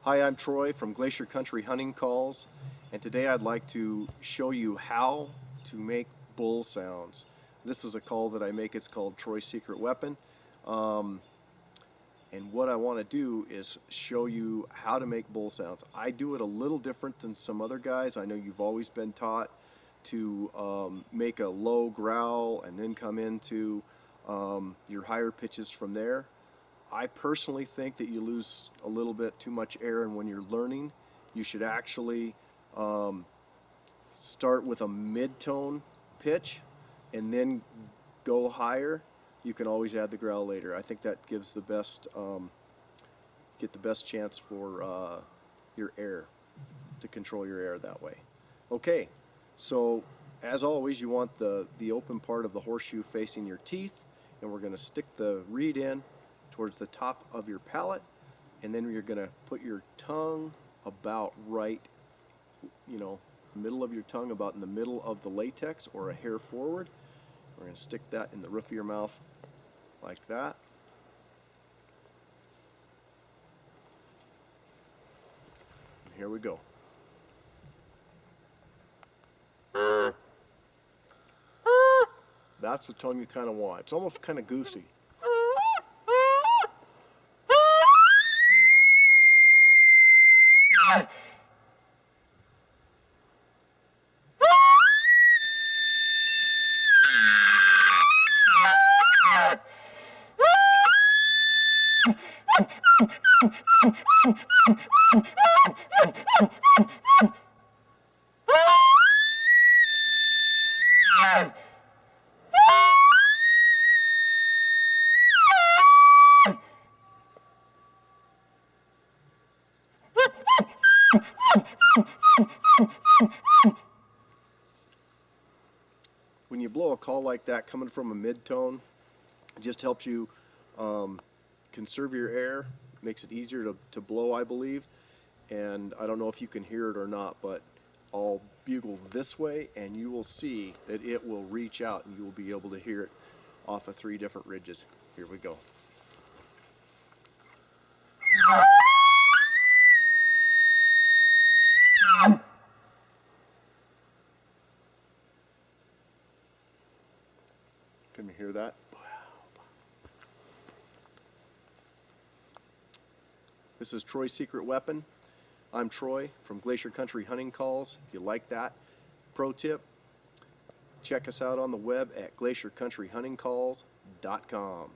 Hi, I'm Troy from Glacier Country Hunting Calls, and today I'd like to show you how to make bull sounds. This is a call that I make. It's called Troy's Secret Weapon. And what I want to do is show you how to make bull sounds. I do it a little different than some other guys. I know you've always been taught to make a low growl and then come into your higher pitches from there. I personally think that you lose a little bit too much air, and when you're learning, you should actually start with a mid-tone pitch and then go higher. You can always add the growl later. I think that gives the best, get the best chance for your air, to control your air that way. Okay, so as always, you want the open part of the horseshoe facing your teeth, and we're going to stick the reed in towards the top of your palate, and then you're going to put your tongue about right, middle of your tongue, about in the middle of the latex or a hair forward. We're going to stick that in the roof of your mouth like that. And here we go. That's the tone you kind of want. It's almost kind of goosey. When you blow a call like that coming from a mid-tone, it just helps you conserve your air, makes it easier to blow, I believe. And I don't know if you can hear it or not, but I'll bugle this way and you will see that it will reach out and you will be able to hear it off of 3 different ridges. Here we go. Can you hear that? This is Troy's Secret Weapon. I'm Troy from Glacier Country Hunting Calls. If you like that, pro tip, check us out on the web at glaciercountryhuntingcalls.com.